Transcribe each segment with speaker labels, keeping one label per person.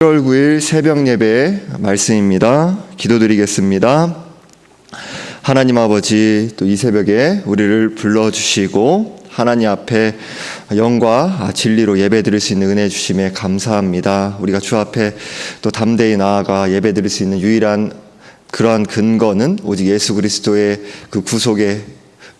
Speaker 1: 1월 9일 새벽 예배 말씀입니다. 기도드리겠습니다. 하나님 아버지, 또 이 새벽에 우리를 불러주시고 하나님 앞에 영과 진리로 예배드릴 수 있는 은혜 주심에 감사합니다. 우리가 주 앞에 또 담대히 나아가 예배드릴 수 있는 유일한 그러한 근거는 오직 예수 그리스도의 그 구속의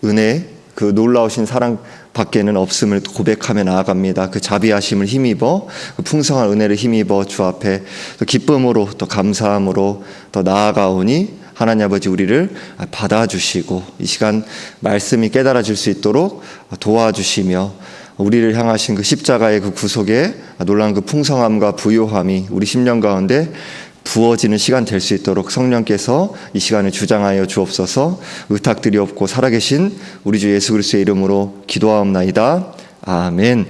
Speaker 1: 은혜, 그 놀라우신 사랑 밖에는 없음을 고백하며 나아갑니다. 그 자비하심을 힘입어, 그 풍성한 은혜를 힘입어 주 앞에 또 기쁨으로 또 감사함으로 더 나아가오니 하나님 아버지 우리를 받아주시고 이 시간 말씀이 깨달아질 수 있도록 도와주시며 우리를 향하신 그 십자가의 그 구속의 놀라운 그 풍성함과 부요함이 우리 심령 가운데 부어지는 시간 될 수 있도록 성령께서 이 시간을 주장하여 주옵소서. 의탁드리옵고 살아계신 우리 주 예수 그리스도의 이름으로 기도하옵나이다. 아멘.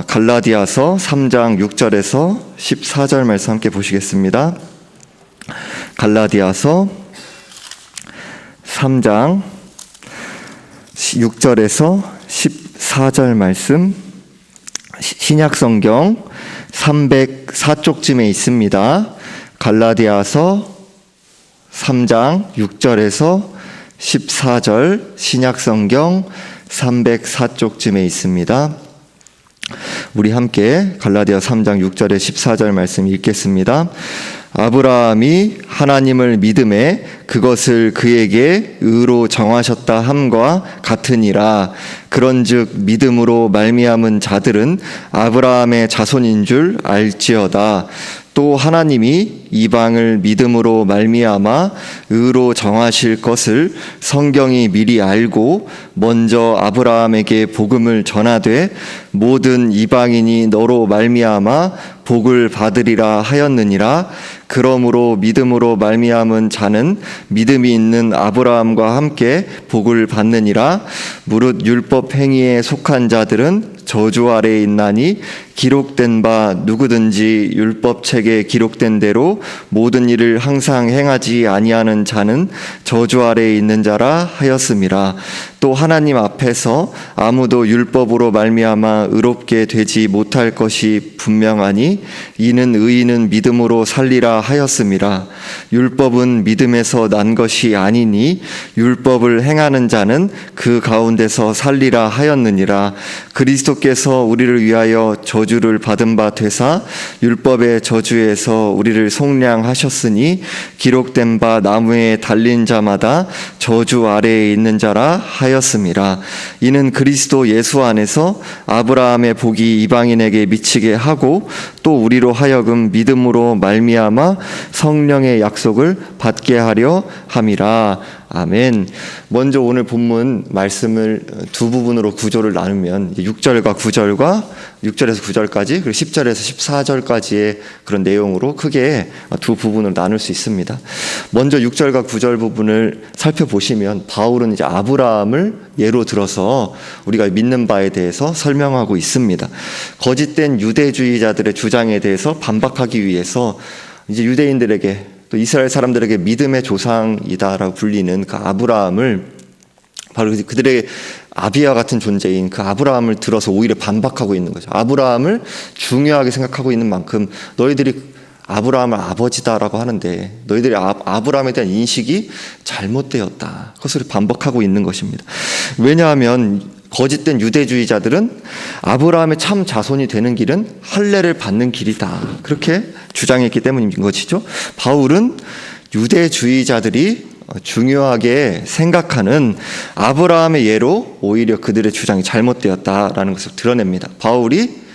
Speaker 1: 갈라디아서 3장 6절에서 14절 말씀 함께 보시겠습니다. 갈라디아서 3장 6절에서 14절 말씀, 신약성경 304쪽쯤에 있습니다. 갈라디아서 3장 6절에서 14절, 신약성경 304쪽쯤에 있습니다. 우리 함께 갈라디아 3장 6절에 14절 말씀 읽겠습니다. 아브라함이 하나님을 믿음에 그것을 그에게 의로 정하셨다 함과 같으니라. 그런즉 믿음으로 말미암은 자들은 아브라함의 자손인 줄 알지어다. 또 하나님이 이방을 믿음으로 말미암아 의로 정하실 것을 성경이 미리 알고 먼저 아브라함에게 복음을 전하되 모든 이방인이 너로 말미암아 복을 받으리라 하였느니라. 그러므로 믿음으로 말미암은 자는 믿음이 있는 아브라함과 함께 복을 받느니라. 무릇 율법 행위에 속한 자들은 저주 아래에 있나니 기록된 바 누구든지 율법책에 기록된 대로 모든 일을 항상 행하지 아니하는 자는 저주 아래에 있는 자라 하였음이라. 또 하나님 앞에서 아무도 율법으로 말미암아 의롭게 되지 못할 것이 분명하니 이는 의인은 믿음으로 살리라 하였음이라. 율법은 믿음에서 난 것이 아니니 율법을 행하는 자는 그 가운데서 살리라 하였느니라. 그리스도께서 우리를 위하여 저주를 받은 바 되사 율법의 저주에서 우리를 속량하셨으니 기록된 바 나무에 달린 자마다 저주 아래에 있는 자라 하였음이라. 이는 그리스도 예수 안에서 아브라함의 복이 이방인에게 미치게 하고 또 우리로 하여금 믿음으로 말미암아 성령의 약속을 받게 하려 함이라. 아멘. 먼저 오늘 본문 말씀을 두 부분으로 구조를 나누면 6절과 9절과 6절에서 9절까지 그리고 10절에서 14절까지의 그런 내용으로 크게 두 부분으로 나눌 수 있습니다. 먼저 6절과 9절 부분을 살펴보시면 바울은 이제 아브라함을 예로 들어서 우리가 믿는 바에 대해서 설명하고 있습니다. 거짓된 유대주의자들의 주장에 대해서 반박하기 위해서 이제 유대인들에게 또 이스라엘 사람들에게 믿음의 조상이다라고 불리는 그 아브라함을 바로 그들의 아비와 같은 존재인 그 아브라함을 들어서 오히려 반박하고 있는 거죠. 아브라함을 중요하게 생각하고 있는 만큼 너희들이 아브라함을 아버지다라고 하는데 너희들이 아브라함에 대한 인식이 잘못되었다. 그것을 반박하고 있는 것입니다. 왜냐하면 거짓된 유대주의자들은 아브라함의 참 자손이 되는 길은 할례를 받는 길이다. 그렇게 주장했기 때문인 것이죠. 바울은 유대주의자들이 중요하게 생각하는 아브라함의 예로 오히려 그들의 주장이 잘못되었다라는 것을 드러냅니다. 바울이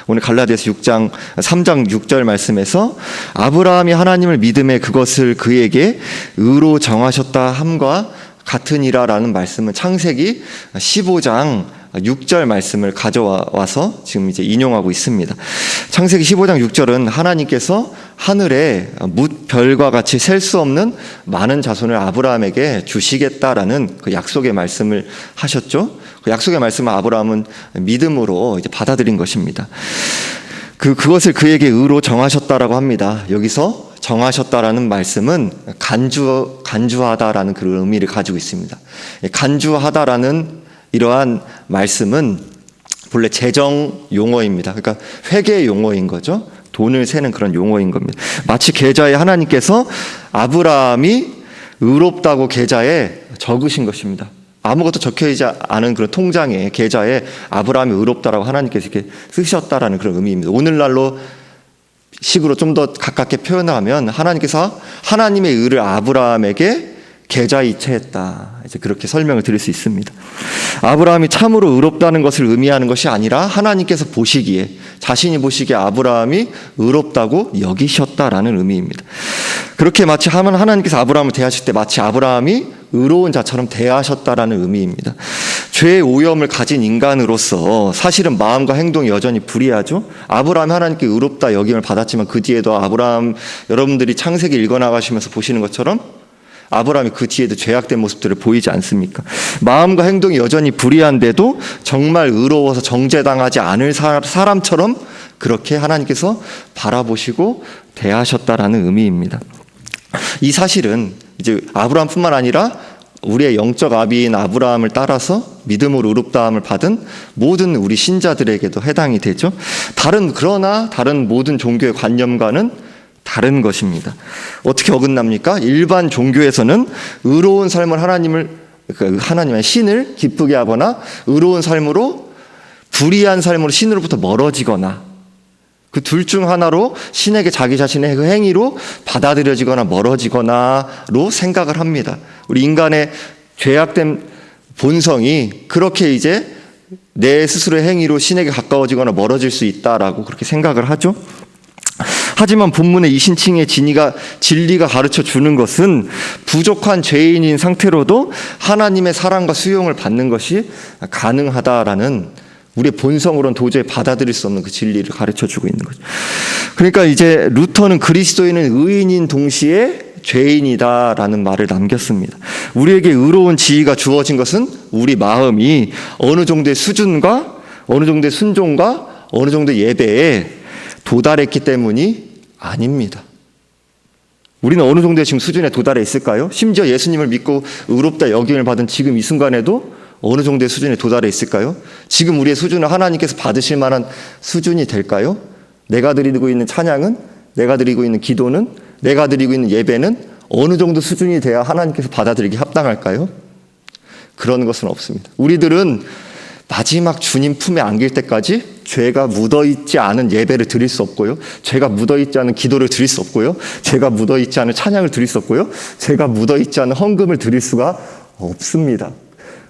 Speaker 1: 오늘 갈라디아서 3장 6절 말씀에서 아브라함이 하나님을 믿음에 그것을 그에게 의로 정하셨다 함과 같으니라라는 말씀은 창세기 15장 6절 말씀을 가져와서 지금 이제 인용하고 있습니다. 창세기 15장 6절은 하나님께서 하늘에 뭇별과 같이 셀 수 없는 많은 자손을 아브라함에게 주시겠다라는 그 약속의 말씀을 하셨죠. 그 약속의 말씀을 아브라함은 믿음으로 이제 받아들인 것입니다. 그것을 그에게 의로 정하셨다라고 합니다. 여기서 정하셨다라는 말씀은 간주하다라는 그런 의미를 가지고 있습니다. 간주하다라는 이러한 말씀은 본래 재정 용어입니다. 그러니까 회계 용어인 거죠. 돈을 세는 그런 용어인 겁니다. 마치 계좌에 하나님께서 아브라함이 의롭다고 계좌에 적으신 것입니다. 아무것도 적혀있지 않은 그런 통장에, 계좌에 아브라함이 의롭다라고 하나님께서 이렇게 쓰셨다라는 그런 의미입니다. 오늘날로 식으로 좀 더 가깝게 표현하면 하나님께서 하나님의 의를 아브라함에게 계좌에 이체했다. 이제 그렇게 설명을 드릴 수 있습니다. 아브라함이 참으로 의롭다는 것을 의미하는 것이 아니라 하나님께서 보시기에, 자신이 보시기에 아브라함이 의롭다고 여기셨다라는 의미입니다. 그렇게 마치 하나님께서 아브라함을 대하실 때 마치 아브라함이 의로운 자처럼 대하셨다라는 의미입니다. 죄의 오염을 가진 인간으로서 사실은 마음과 행동이 여전히 불의하죠. 아브라함이 하나님께 의롭다 여김을 받았지만 그 뒤에도 아브라함, 여러분들이 창세기 읽어나가시면서 보시는 것처럼 아브라함이 그 뒤에도 죄악된 모습들을 보이지 않습니까? 마음과 행동이 여전히 불의한데도 정말 의로워서 정죄당하지 않을 사람처럼 그렇게 하나님께서 바라보시고 대하셨다라는 의미입니다. 이 사실은 이제 아브라함뿐만 아니라 우리의 영적 아비인 아브라함을 따라서 믿음으로 의롭다함을 받은 모든 우리 신자들에게도 해당이 되죠. 그러나 다른 모든 종교의 관념과는 다른 것입니다. 어떻게 어긋납니까? 일반 종교에서는 의로운 삶을 하나님의 신을 기쁘게 하거나 의로운 삶으로 불의한 삶으로 신으로부터 멀어지거나 그 둘 중 하나로 신에게 자기 자신의 그 행위로 받아들여지거나 멀어지거나로 생각을 합니다. 우리 인간의 죄악된 본성이 그렇게 이제 내 스스로의 행위로 신에게 가까워지거나 멀어질 수 있다라고 그렇게 생각을 하죠. 하지만 본문의 이 신칭의 진리가 가르쳐 주는 것은 부족한 죄인인 상태로도 하나님의 사랑과 수용을 받는 것이 가능하다라는 우리의 본성으로는 도저히 받아들일 수 없는 그 진리를 가르쳐 주고 있는 거죠. 그러니까 이제 루터는 그리스도인은 의인인 동시에 죄인이다라는 말을 남겼습니다. 우리에게 의로운 지위가 주어진 것은 우리 마음이 어느 정도의 수준과 어느 정도의 순종과 어느 정도의 예배에 도달했기 때문이 아닙니다. 우리는 어느 정도의 지금 수준에 도달해 있을까요? 심지어 예수님을 믿고 의롭다 여김을 받은 지금 이 순간에도 어느 정도의 수준에 도달해 있을까요? 지금 우리의 수준은 하나님께서 받으실 만한 수준이 될까요? 내가 드리고 있는 찬양은, 내가 드리고 있는 기도는, 내가 드리고 있는 예배는 어느 정도 수준이 돼야 하나님께서 받아들이기 합당할까요? 그런 것은 없습니다. 우리들은 마지막 주님 품에 안길 때까지 죄가 묻어있지 않은 예배를 드릴 수 없고요. 죄가 묻어있지 않은 기도를 드릴 수 없고요. 죄가 묻어있지 않은 찬양을 드릴 수 없고요. 죄가 묻어있지 않은 헌금을 드릴 수가 없습니다.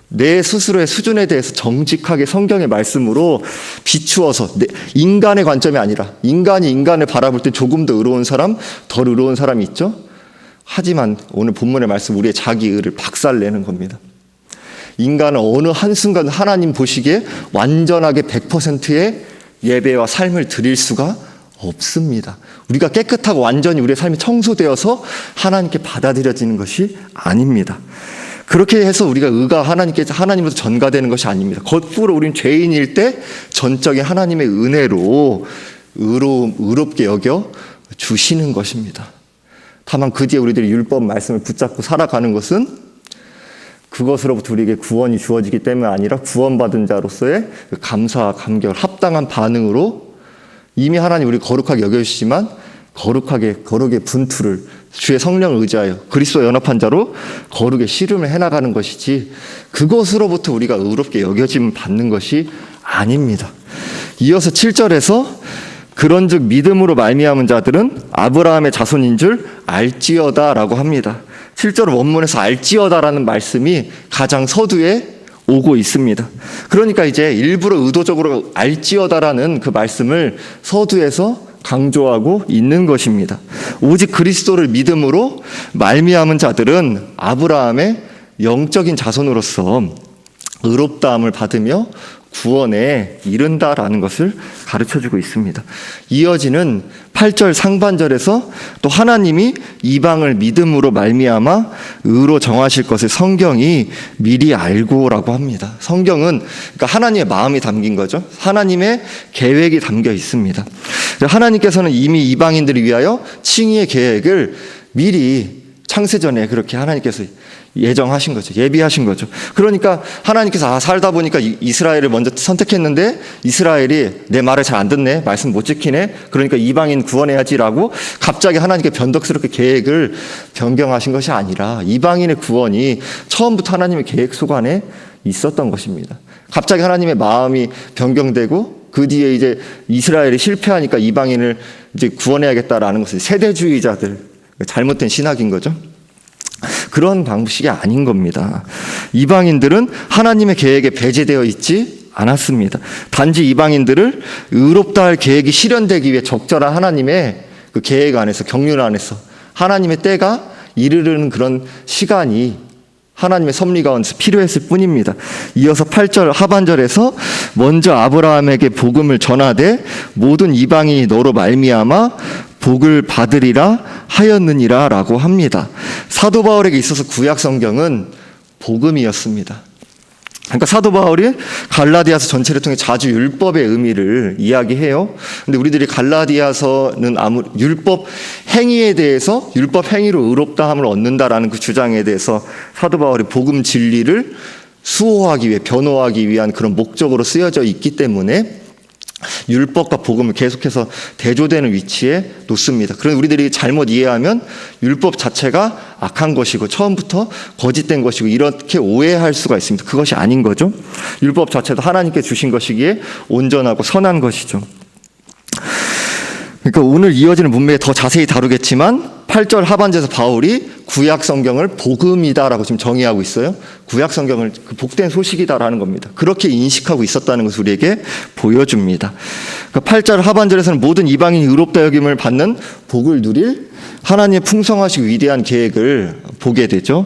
Speaker 1: 내 스스로의 수준에 대해서 정직하게 성경의 말씀으로 비추어서 인간의 관점이 아니라 인간이 인간을 바라볼 때 조금 더 의로운 사람, 덜 의로운 사람이 있죠. 하지만 오늘 본문의 말씀 우리의 자기 의를 박살내는 겁니다. 인간은 어느 한순간 하나님 보시기에 완전하게 100%의 예배와 삶을 드릴 수가 없습니다. 우리가 깨끗하고 완전히 우리의 삶이 청소되어서 하나님께 받아들여지는 것이 아닙니다. 그렇게 해서 우리가 의가 하나님으로부터 전가되는 것이 아닙니다. 거꾸로 우리는 죄인일 때 전적인 하나님의 은혜로 의롭게 여겨 주시는 것입니다. 다만 그 뒤에 우리들이 율법 말씀을 붙잡고 살아가는 것은 그것으로부터 우리에게 구원이 주어지기 때문이 아니라 구원받은 자로서의 감사와 감격, 합당한 반응으로 이미 하나님 우리를 거룩하게 여겨주시지만 거룩의 분투를 주의 성령을 의지하여 그리스도와 연합한 자로 거룩의 씨름을 해나가는 것이지 그것으로부터 우리가 의롭게 여겨짐을 받는 것이 아닙니다. 이어서 7절에서 그런즉 믿음으로 말미암은 자들은 아브라함의 자손인 줄 알지어다라고 합니다. 7절 원문에서 알지어다라는 말씀이 가장 서두에 오고 있습니다. 그러니까 이제 일부러 의도적으로 알지어다라는 그 말씀을 서두에서 강조하고 있는 것입니다. 오직 그리스도를 믿음으로 말미암은 자들은 아브라함의 영적인 자손으로서 의롭다함을 받으며 구원에 이른다라는 것을 가르쳐주고 있습니다. 이어지는 8절 상반절에서 또 하나님이 이방을 믿음으로 말미암아 의로 정하실 것을 성경이 미리 알고라고 합니다. 성경은 그러니까 하나님의 마음이 담긴 거죠. 하나님의 계획이 담겨 있습니다. 하나님께서는 이미 이방인들을 위하여 칭의의 계획을 미리 창세전에 그렇게 하나님께서 예정하신 거죠. 예비하신 거죠. 그러니까 하나님께서 살다 보니까 이스라엘을 먼저 선택했는데 이스라엘이 내 말을 잘 안 듣네, 말씀 못 지키네, 그러니까 이방인 구원해야지라고 갑자기 하나님께 변덕스럽게 계획을 변경하신 것이 아니라 이방인의 구원이 처음부터 하나님의 계획 속 안에 있었던 것입니다. 갑자기 하나님의 마음이 변경되고 그 뒤에 이제 이스라엘이 실패하니까 이방인을 이제 구원해야겠다라는 것은 세대주의자들, 잘못된 신학인 거죠. 그런 방식이 아닌 겁니다. 이방인들은 하나님의 계획에 배제되어 있지 않았습니다. 단지 이방인들을 의롭다 할 계획이 실현되기 위해 적절한 하나님의 그 계획 안에서, 경륜 안에서 하나님의 때가 이르는 그런 시간이 하나님의 섭리 가운데서 필요했을 뿐입니다. 이어서 8절 하반절에서 먼저 아브라함에게 복음을 전하되 모든 이방인이 너로 말미암아 복을 받으리라 하였느니라 라고 합니다. 사도 바울에게 있어서 구약 성경은 복음이었습니다. 그러니까 사도 바울이 갈라디아서 전체를 통해 자주 율법의 의미를 이야기해요. 근데 우리들이 갈라디아서는 율법 행위에 대해서, 율법 행위로 의롭다함을 얻는다라는 그 주장에 대해서 사도 바울이 복음 진리를 수호하기 위해, 변호하기 위한 그런 목적으로 쓰여져 있기 때문에 율법과 복음을 계속해서 대조되는 위치에 놓습니다. 그런데 우리들이 잘못 이해하면 율법 자체가 악한 것이고 처음부터 거짓된 것이고 이렇게 오해할 수가 있습니다. 그것이 아닌 거죠. 율법 자체도 하나님께 주신 것이기에 온전하고 선한 것이죠. 그러니까 오늘 이어지는 문맥에 더 자세히 다루겠지만 8절 하반절에서 바울이 구약 성경을 복음이다라고 지금 정의하고 있어요. 구약 성경을 그 복된 소식이다라는 겁니다. 그렇게 인식하고 있었다는 것을 우리에게 보여줍니다. 그러니까 8절 하반절에서는 모든 이방인이 의롭다 여김을 받는 복을 누릴 하나님의 풍성하시고 위대한 계획을 보게 되죠.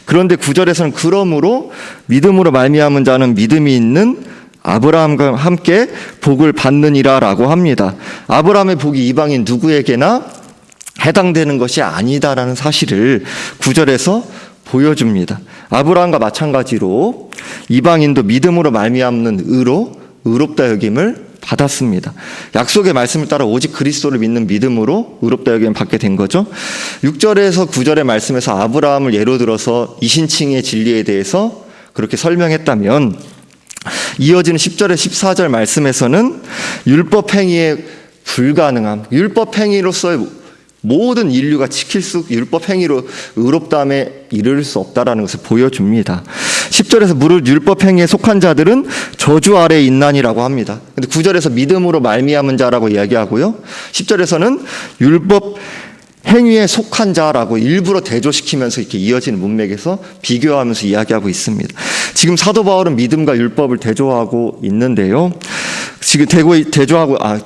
Speaker 1: 그런데 9절에서는 그러므로 믿음으로 말미암은 자는 믿음이 있는 아브라함과 함께 복을 받느니라 라고 합니다. 아브라함의 복이 이방인 누구에게나 해당되는 것이 아니다라는 사실을 9절에서 보여줍니다. 아브라함과 마찬가지로 이방인도 믿음으로 말미암는 의로 의롭다 여김을 받았습니다. 약속의 말씀을 따라 오직 그리스도를 믿는 믿음으로 의롭다 여김을 받게 된 거죠. 6절에서 9절의 말씀에서 아브라함을 예로 들어서 이신칭의 진리에 대해서 그렇게 설명했다면 이어지는 10절에 14절 말씀에서는 율법 행위의 불가능함, 율법 행위로서의 모든 인류가 율법 행위로 의롭다함에 이를 수 없다라는 것을 보여줍니다. 10절에서 무릇 율법 행위에 속한 자들은 저주 아래에 있나니라고 합니다. 근데 9절에서 믿음으로 말미암은 자라고 이야기하고요. 10절에서는 율법 행위에 속한 자라고 일부러 대조시키면서 이렇게 이어지는 문맥에서 비교하면서 이야기하고 있습니다. 지금 사도 바울은 믿음과 율법을 대조하고 있는데요. 지금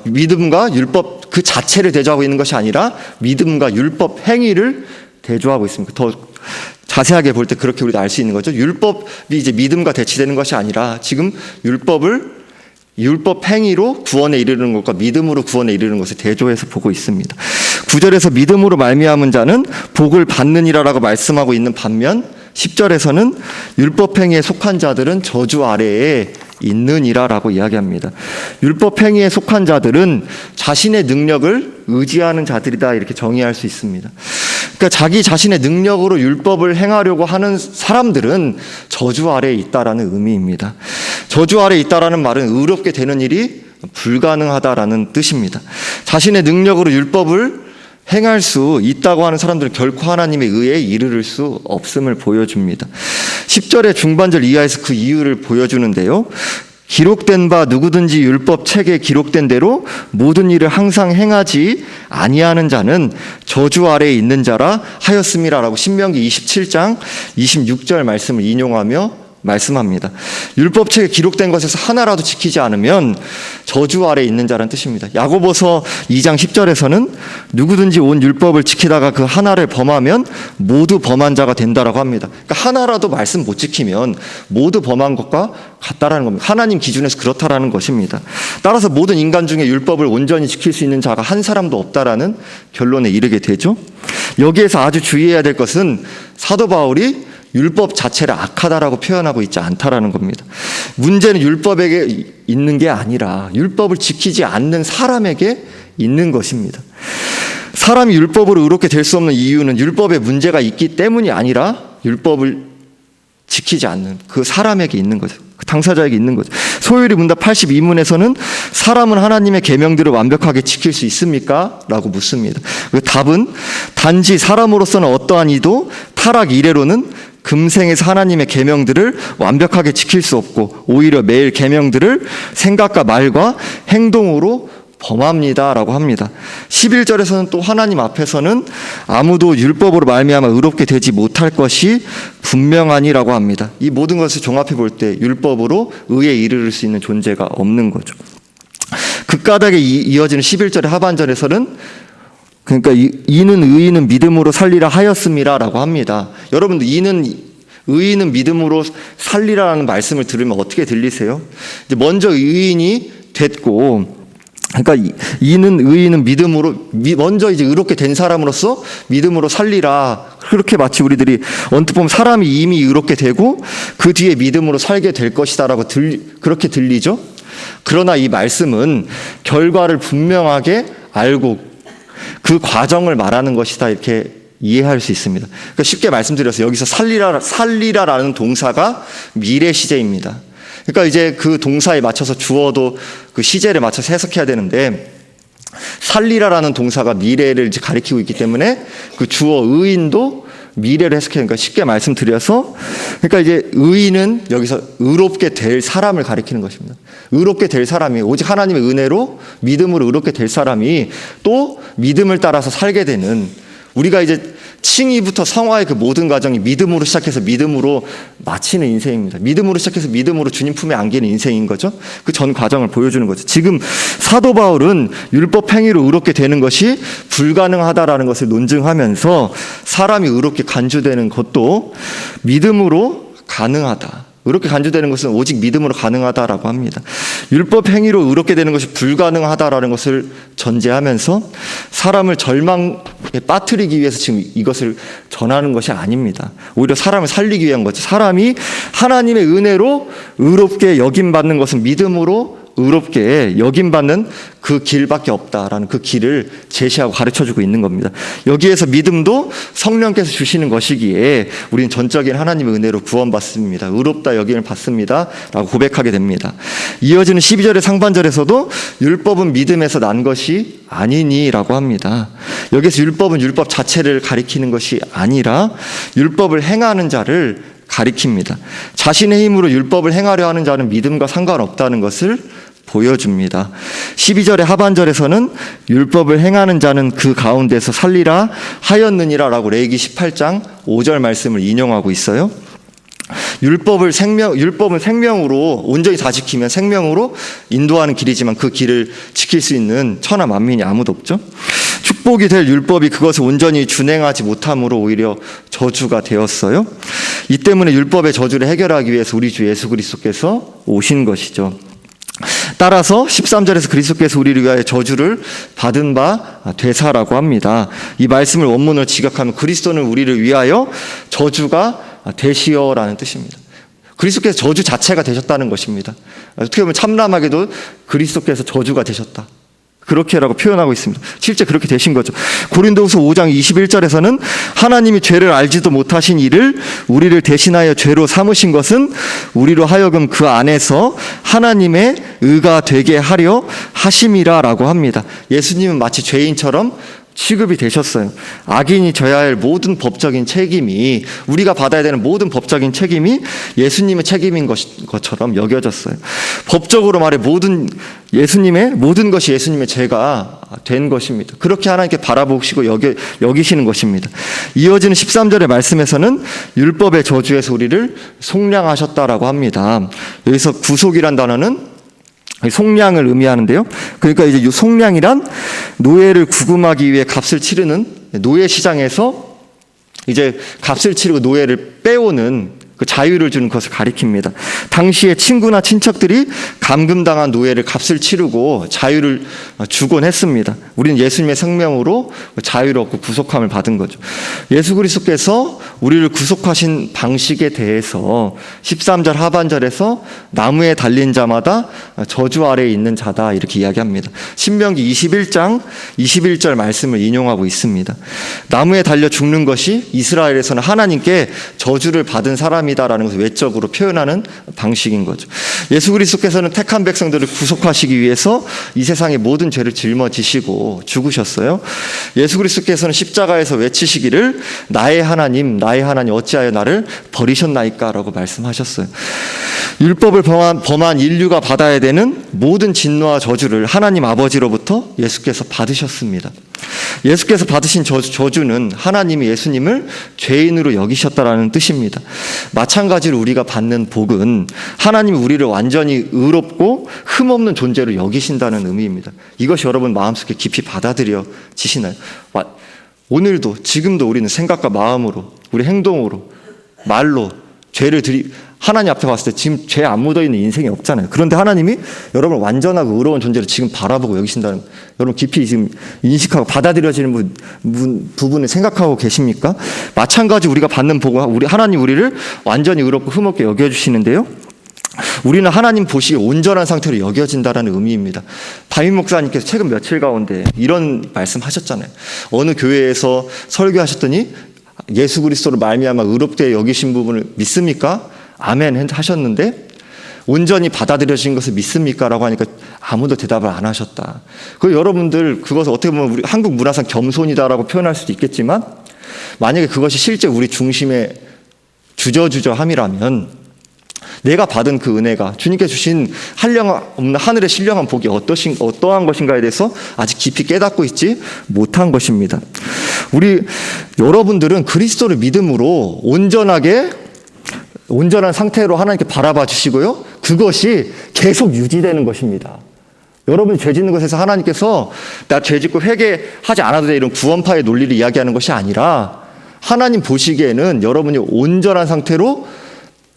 Speaker 1: 믿음과 율법 그 자체를 대조하고 있는 것이 아니라 믿음과 율법 행위를 대조하고 있습니다. 더 자세하게 볼 때 그렇게 우리가 알 수 있는 거죠. 율법이 이제 믿음과 대치되는 것이 아니라 지금 율법 행위로 구원에 이르는 것과 믿음으로 구원에 이르는 것을 대조해서 보고 있습니다. 9절에서 믿음으로 말미암은 자는 복을 받느니라라고 말씀하고 있는 반면 10절에서는 율법 행위에 속한 자들은 저주 아래에 있느니라라고 이야기합니다. 율법 행위에 속한 자들은 자신의 능력을 의지하는 자들이다 이렇게 정의할 수 있습니다. 그러니까 자기 자신의 능력으로 율법을 행하려고 하는 사람들은 저주 아래에 있다라는 의미입니다. 저주 아래에 있다라는 말은 의롭게 되는 일이 불가능하다라는 뜻입니다. 자신의 능력으로 율법을 행할 수 있다고 하는 사람들은 결코 하나님의 의에 이르를 수 없음을 보여줍니다. 10절의 중반절 이하에서 그 이유를 보여주는데요. 기록된 바 누구든지 율법 책에 기록된 대로 모든 일을 항상 행하지 아니하는 자는 저주 아래에 있는 자라 하였음이라라고 신명기 27장 26절 말씀을 인용하며 말씀합니다. 율법책에 기록된 것에서 하나라도 지키지 않으면 저주 아래에 있는 자라는 뜻입니다. 야고보서 2장 10절에서는 누구든지 온 율법을 지키다가 그 하나를 범하면 모두 범한 자가 된다라고 합니다. 그러니까 하나라도 말씀 못 지키면 모두 범한 것과 같다라는 겁니다. 하나님 기준에서 그렇다라는 것입니다. 따라서 모든 인간 중에 율법을 온전히 지킬 수 있는 자가 한 사람도 없다라는 결론에 이르게 되죠. 여기에서 아주 주의해야 될 것은 사도 바울이 율법 자체를 악하다라고 표현하고 있지 않다라는 겁니다. 문제는 율법에게 있는 게 아니라 율법을 지키지 않는 사람에게 있는 것입니다. 사람이 율법으로 의롭게 될 수 없는 이유는 율법에 문제가 있기 때문이 아니라 율법을 지키지 않는 그 사람에게 있는 거죠. 그 당사자에게 있는 거죠. 소요리 문답 82문에서는 사람은 하나님의 계명들을 완벽하게 지킬 수 있습니까? 라고 묻습니다. 그 답은 단지 사람으로서는 어떠한 이도 타락 이래로는 금생에서 하나님의 계명들을 완벽하게 지킬 수 없고 오히려 매일 계명들을 생각과 말과 행동으로 범합니다 라고 합니다. 11절에서는 또 하나님 앞에서는 아무도 율법으로 말미암아 의롭게 되지 못할 것이 분명하니라고 합니다. 이 모든 것을 종합해 볼 때 율법으로 의에 이르를 수 있는 존재가 없는 거죠. 극가닥에 이어지는 11절의 하반절에서는 그러니까 이는 의인은 믿음으로 살리라 하였음이라 라고 합니다. 여러분들 의인은 믿음으로 살리라라는 말씀을 들으면 어떻게 들리세요? 이제 먼저 의인이 됐고, 그러니까 이는 의인은 믿음으로 먼저 이제 의롭게 된 사람으로서 믿음으로 살리라. 그렇게 마치 우리들이 언뜻 보면 사람이 이미 의롭게 되고 그 뒤에 믿음으로 살게 될 것이다라고 그렇게 들리죠. 그러나 이 말씀은 결과를 분명하게 알고 그 과정을 말하는 것이다 이렇게 이해할 수 있습니다. 그러니까 쉽게 말씀드려서 여기서 살리라라는 동사가 미래 시제입니다. 그러니까 이제 그 동사에 맞춰서 주어도 그 시제를 맞춰서 해석해야 되는데 살리라라는 동사가 미래를 이제 가리키고 있기 때문에 그 주어 의인도 미래를 해석해야 되니까 쉽게 말씀드려서 그러니까 이제 의인은 여기서 의롭게 될 사람을 가리키는 것입니다. 의롭게 될 사람이 오직 하나님의 은혜로 믿음으로 의롭게 될 사람이 또 믿음을 따라서 살게 되는 우리가 이제 칭의부터 성화의 그 모든 과정이 믿음으로 시작해서 믿음으로 마치는 인생입니다. 믿음으로 시작해서 믿음으로 주님 품에 안기는 인생인 거죠. 그 전 과정을 보여주는 거죠. 지금 사도 바울은 율법 행위로 의롭게 되는 것이 불가능하다라는 것을 논증하면서 사람이 의롭게 간주되는 것도 믿음으로 가능하다. 의롭게 간주되는 것은 오직 믿음으로 가능하다라고 합니다. 율법 행위로 의롭게 되는 것이 불가능하다라는 것을 전제하면서 사람을 절망에 빠뜨리기 위해서 지금 이것을 전하는 것이 아닙니다. 오히려 사람을 살리기 위한 거죠. 사람이 하나님의 은혜로 의롭게 여김받는 것은 믿음으로 의롭게 여김받는 그 길밖에 없다라는 그 길을 제시하고 가르쳐주고 있는 겁니다. 여기에서 믿음도 성령께서 주시는 것이기에 우리는 전적인 하나님의 은혜로 구원받습니다. 의롭다 여김을 받습니다 라고 고백하게 됩니다. 이어지는 12절의 상반절에서도 율법은 믿음에서 난 것이 아니니 라고 합니다. 여기서 율법은 율법 자체를 가리키는 것이 아니라 율법을 행하는 자를 가리킵니다. 자신의 힘으로 율법을 행하려 하는 자는 믿음과 상관없다는 것을 보여줍니다. 12절의 하반절에서는 율법을 행하는 자는 그 가운데서 살리라 하였느니라 라고 레위기 18장 5절 말씀을 인용하고 있어요. 율법은 생명으로 온전히 다 지키면 생명으로 인도하는 길이지만 그 길을 지킬 수 있는 천하 만민이 아무도 없죠. 축복이 될 율법이 그것을 온전히 준행하지 못함으로 오히려 저주가 되었어요. 이 때문에 율법의 저주를 해결하기 위해서 우리 주 예수 그리스도께서 오신 것이죠. 따라서 13절에서 그리스도께서 우리를 위하여 저주를 받은 바 되사라고 합니다. 이 말씀을 원문으로 지각하면 그리스도는 우리를 위하여 저주가 되시어라는 뜻입니다. 그리스도께서 저주 자체가 되셨다는 것입니다. 어떻게 보면 참람하게도 그리스도께서 저주가 되셨다. 그렇게라고 표현하고 있습니다. 실제 그렇게 되신 거죠. 고린도후서 5장 21절에서는 하나님이 죄를 알지도 못하신 이를 우리를 대신하여 죄로 삼으신 것은 우리로 하여금 그 안에서 하나님의 의가 되게 하려 하심이라라고 합니다. 예수님은 마치 죄인처럼 취급이 되셨어요. 악인이 져야 할 모든 법적인 책임이 우리가 받아야 되는 모든 법적인 책임이 예수님의 책임인 것처럼 여겨졌어요. 법적으로 말해 모든 것이 예수님의 죄가 된 것입니다. 그렇게 하나님께 바라보시고 여기시는 것입니다. 이어지는 13절의 말씀에서는 율법의 저주에서 우리를 속량하셨다라고 합니다. 여기서 구속이란 단어는 속량을 의미하는데요. 그러니까 이제 이 속량이란 노예를 구금하기 위해 값을 치르는 노예 시장에서 이제 값을 치르고 노예를 빼오는 그 자유를 주는 것을 가리킵니다. 당시에 친구나 친척들이 감금당한 노예를 값을 치르고 자유를 주곤 했습니다. 우리는 예수님의 생명으로 자유를 얻고 구속함을 받은 거죠. 예수 그리스도께서 우리를 구속하신 방식에 대해서 13절 하반절에서 나무에 달린 자마다 저주 아래에 있는 자다 이렇게 이야기합니다. 신명기 21장 21절 말씀을 인용하고 있습니다. 나무에 달려 죽는 것이 이스라엘에서는 하나님께 저주를 받은 사람이다라는 것을 외적으로 표현하는 방식인 거죠. 예수 그리스도께서는 택한 백성들을 구속하시기 위해서 이 세상의 모든 죄를 짊어지시고 죽으셨어요. 예수 그리스도께서는 십자가에서 외치시기를 나의 하나님 어찌하여 나를 버리셨나이까 라고 말씀하셨어요. 율법을 범한 인류가 받아야 되는 모든 진노와 저주를 하나님 아버지로부터 예수께서 받으셨습니다. 예수께서 받으신 저주는 하나님이 예수님을 죄인으로 여기셨다라는 뜻입니다. 마찬가지로 우리가 받는 복은 하나님이 우리를 완전히 의롭고 흠없는 존재로 여기신다는 의미입니다. 이것이 여러분 마음속에 깊이 받아들여지시나요? 오늘도 지금도 우리는 생각과 마음으로 우리 행동으로 말로 죄를 하나님 앞에 봤을 때 지금 죄 안 묻어있는 인생이 없잖아요. 그런데 하나님이 여러분을 완전하고 의로운 존재로 지금 바라보고 여기신다는, 여러분 깊이 지금 인식하고 받아들여지는 부분을 생각하고 계십니까? 마찬가지 우리가 받는 복은 하나님 우리를 완전히 의롭고 흠없게 여겨주시는데요, 우리는 하나님 보시기에 온전한 상태로 여겨진다라는 의미입니다. 담임 목사님께서 최근 며칠 가운데 이런 말씀하셨잖아요. 어느 교회에서 설교하셨더니 예수 그리스도로 말미암아 의롭게 여기신 부분을 믿습니까? 아멘 하셨는데 온전히 받아들여진 것을 믿습니까? 라고 하니까 아무도 대답을 안 하셨다. 여러분들 그것을 어떻게 보면 우리 한국 문화상 겸손이다라고 표현할 수도 있겠지만, 만약에 그것이 실제 우리 중심의 주저함이라면 내가 받은 그 은혜가 주님께 주신 한량없는 하늘의 신령한 복이 어떠한 것인가에 대해서 아직 깊이 깨닫고 있지 못한 것입니다. 여러분들은 그리스도를 믿음으로 온전한 상태로 하나님께 바라봐 주시고요, 그것이 계속 유지되는 것입니다. 여러분이 죄 짓는 것에서 하나님께서 나 죄 짓고 회개하지 않아도 돼 이런 구원파의 논리를 이야기하는 것이 아니라, 하나님 보시기에는 여러분이 온전한 상태로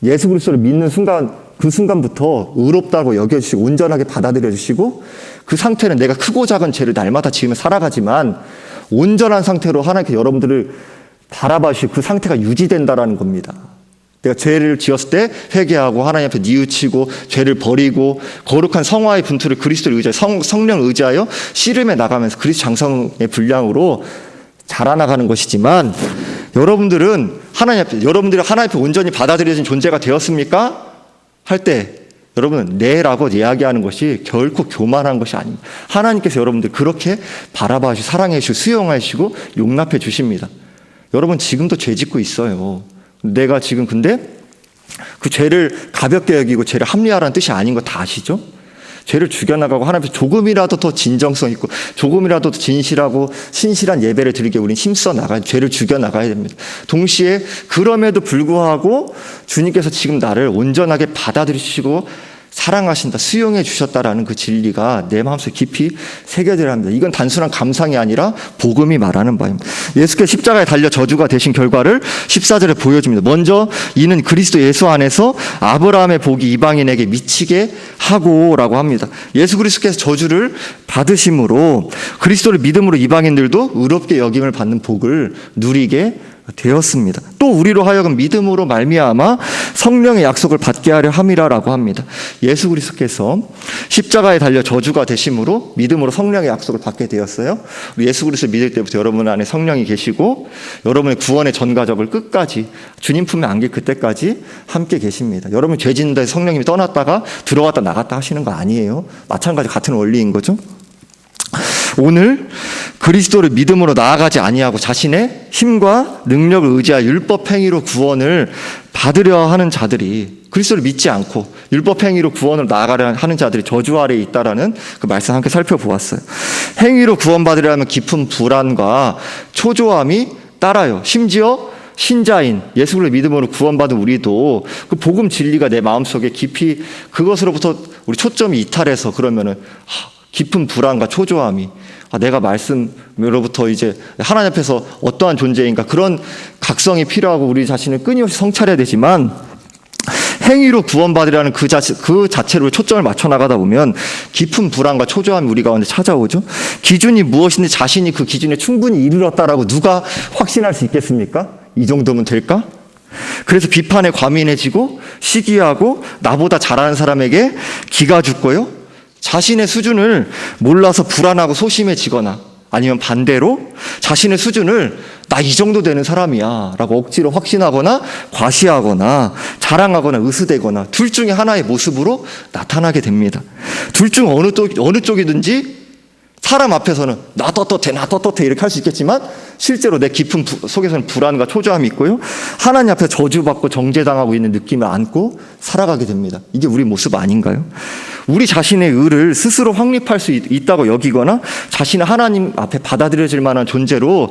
Speaker 1: 예수 그리스도를 믿는 순간, 그 순간부터 의롭다고 여겨주시고 온전하게 받아들여 주시고, 그 상태는 내가 크고 작은 죄를 날마다 지으며 살아가지만 온전한 상태로 하나님께 여러분들을 바라봐 주시고 그 상태가 유지된다라는 겁니다. 내가 죄를 지었을 때 회개하고 하나님 앞에 뉘우치고 죄를 버리고 거룩한 성화의 분투를 그리스도를 의지하여 성령을 의지하여 씨름해 나가면서 그리스도 장성의 분량으로 자라나가는 것이지만, 여러분들이 하나님 앞에 온전히 받아들여진 존재가 되었습니까? 할 때 여러분은 네라고 이야기하는 것이 결코 교만한 것이 아닙니다. 하나님께서 여러분들 그렇게 바라봐 주시고 사랑해 주시고 수용해 주시고 용납해 주십니다. 여러분 지금도 죄 짓고 있어요. 내가 지금 근데 그 죄를 가볍게 여기고 죄를 합리화라는 뜻이 아닌 거 다 아시죠? 죄를 죽여나가고 하나님 앞에 조금이라도 더 진정성 있고 조금이라도 더 진실하고 신실한 예배를 드리게 우린 힘써 나가야, 죄를 죽여나가야 됩니다. 동시에 그럼에도 불구하고 주님께서 지금 나를 온전하게 받아들이시고 사랑하신다, 수용해 주셨다라는 그 진리가 내 마음속에 깊이 새겨져야 합니다. 이건 단순한 감상이 아니라 복음이 말하는 바입니다. 예수께서 십자가에 달려 저주가 되신 결과를 14절에 보여줍니다. 먼저 이는 그리스도 예수 안에서 아브라함의 복이 이방인에게 미치게 하고 라고 합니다. 예수 그리스도께서 저주를 받으심으로 그리스도를 믿음으로 이방인들도 의롭게 여김을 받는 복을 누리게 되었습니다. 또 우리로 하여금 믿음으로 말미암아 성령의 약속을 받게 하려 함이라라고 합니다. 예수 그리스도께서 십자가에 달려 저주가 되심으로 믿음으로 성령의 약속을 받게 되었어요. 예수 그리스도 믿을 때부터 여러분 안에 성령이 계시고 여러분의 구원의 전가적을 끝까지 주님 품에 안길 그때까지 함께 계십니다. 여러분 죄 짓는 데 성령님이 떠났다가 들어갔다 나갔다 하시는 거 아니에요. 마찬가지 같은 원리인 거죠. 오늘 그리스도를 믿음으로 나아가지 아니하고 자신의 힘과 능력을 의지하여 율법 행위로 구원을 받으려 하는 자들이, 그리스도를 믿지 않고 율법 행위로 구원을 나아가려 하는 자들이 저주 아래에 있다라는 그 말씀 함께 살펴보았어요. 행위로 구원받으려면 깊은 불안과 초조함이 따라요. 심지어 신자인 예수 그리스도를 믿음으로 구원받은 우리도 그 복음 진리가 내 마음속에 깊이 그것으로부터 우리 초점이 이탈해서 그러면은 깊은 불안과 초조함이, 내가 말씀으로부터 이제 하나님 앞에서 어떠한 존재인가, 그런 각성이 필요하고 우리 자신을 끊임없이 성찰해야 되지만, 행위로 구원받으라는 그 자체로 초점을 맞춰 나가다 보면 깊은 불안과 초조함이 우리 가운데 찾아오죠. 기준이 무엇인지 자신이 그 기준에 충분히 이르렀다라고 누가 확신할 수 있겠습니까? 이 정도면 될까? 그래서 비판에 과민해지고 시기하고 나보다 잘하는 사람에게 기가 죽고요. 자신의 수준을 몰라서 불안하고 소심해지거나 아니면 반대로 자신의 수준을 나 이 정도 되는 사람이야 라고 억지로 확신하거나 과시하거나 자랑하거나 의수되거나 둘 중에 하나의 모습으로 나타나게 됩니다. 둘 중 어느 쪽이든지 사람 앞에서는 나 떳떳해 이렇게 할 수 있겠지만 실제로 내 깊은 속에서는 불안과 초조함이 있고요. 하나님 앞에 저주받고 정죄당하고 있는 느낌을 안고 살아가게 됩니다. 이게 우리 모습 아닌가요? 우리 자신의 의를 스스로 확립할 수 있다고 여기거나 자신을 하나님 앞에 받아들여질 만한 존재로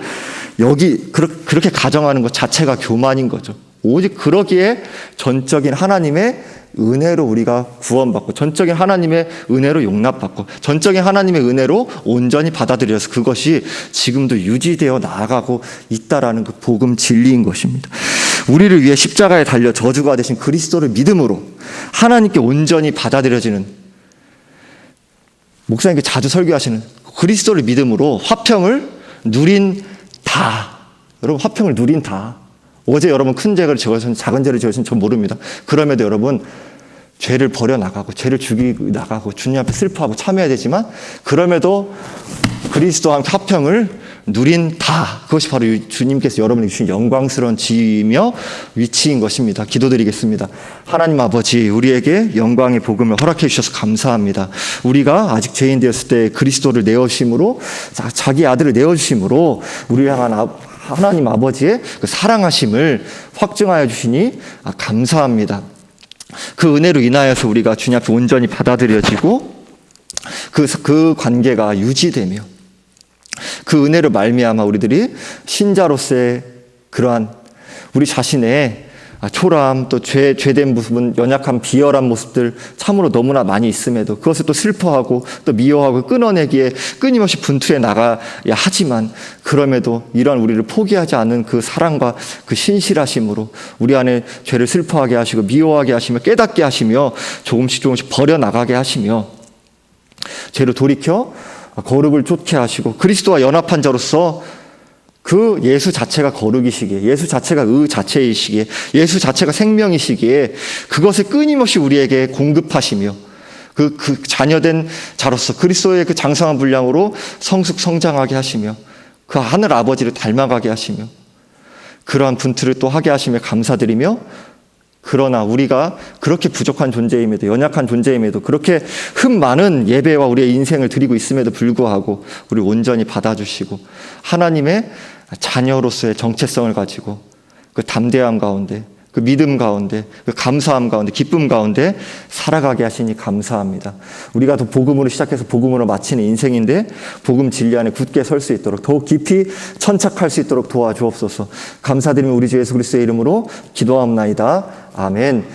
Speaker 1: 그렇게 가정하는 것 자체가 교만인 거죠. 오직 그러기에 전적인 하나님의 은혜로 우리가 구원받고 전적인 하나님의 은혜로 용납받고 전적인 하나님의 은혜로 온전히 받아들여서 그것이 지금도 유지되어 나아가고 있다라는 그 복음 진리인 것입니다. 우리를 위해 십자가에 달려 저주가 되신 그리스도를 믿음으로 하나님께 온전히 받아들여지는, 목사님께 자주 설교하시는 그리스도를 믿음으로 화평을 누린다. 여러분, 화평을 누린다. 어제 여러분 큰 죄를 지으신 작은 죄를 지으신 전 모릅니다. 그럼에도 여러분 죄를 버려나가고 죄를 죽이고 나가고 주님 앞에 슬퍼하고 참여해야 되지만 그럼에도 그리스도와 함께 화평을 누린다. 그것이 바로 주님께서 여러분에게 주신 영광스러운 지위이며 위치인 것입니다. 기도드리겠습니다. 하나님 아버지, 우리에게 영광의 복음을 허락해 주셔서 감사합니다. 우리가 아직 죄인 되었을 때 그리스도를 내어주심으로, 자기 아들을 내어주심으로 우리를 향한 하나님 아버지의 그 사랑하심을 확증하여 주시니 감사합니다. 그 은혜로 인하여서 우리가 주님 앞에 온전히 받아들여지고 그 관계가 유지되며 그 은혜로 말미암아 우리들이 신자로서의 그러한 우리 자신의 초라함, 또 죄된 모습은 연약한 비열한 모습들 참으로 너무나 많이 있음에도 그것을 또 슬퍼하고 또 미워하고 끊어내기에 끊임없이 분투해 나가야 하지만 그럼에도 이러한 우리를 포기하지 않는 그 사랑과 그 신실하심으로 우리 안에 죄를 슬퍼하게 하시고 미워하게 하시며 깨닫게 하시며 조금씩 버려나가게 하시며 죄로 돌이켜 거룩을 쫓게 하시고 그리스도와 연합한 자로서 그 예수 자체가 거룩이시기에, 예수 자체가 의 자체이시기에, 예수 자체가 생명이시기에 그것을 끊임없이 우리에게 공급하시며 그 자녀된 자로서 그리스도의 그 장성한 분량으로 성장하게 하시며 그 하늘 아버지를 닮아가게 하시며 그러한 분투를 또 하게 하시며 감사드리며, 그러나 우리가 그렇게 부족한 존재임에도, 연약한 존재임에도, 그렇게 흠 많은 예배와 우리의 인생을 드리고 있음에도 불구하고 우리 온전히 받아주시고 하나님의 자녀로서의 정체성을 가지고 그 담대함 가운데, 그 믿음 가운데, 그 감사함 가운데, 기쁨 가운데 살아가게 하시니 감사합니다. 우리가 또 복음으로 시작해서 복음으로 마치는 인생인데 복음 진리 안에 굳게 설 수 있도록, 더욱 깊이 천착할 수 있도록 도와주옵소서. 감사드리며 우리 주 예수 그리스도의 이름으로 기도하옵나이다. 아멘.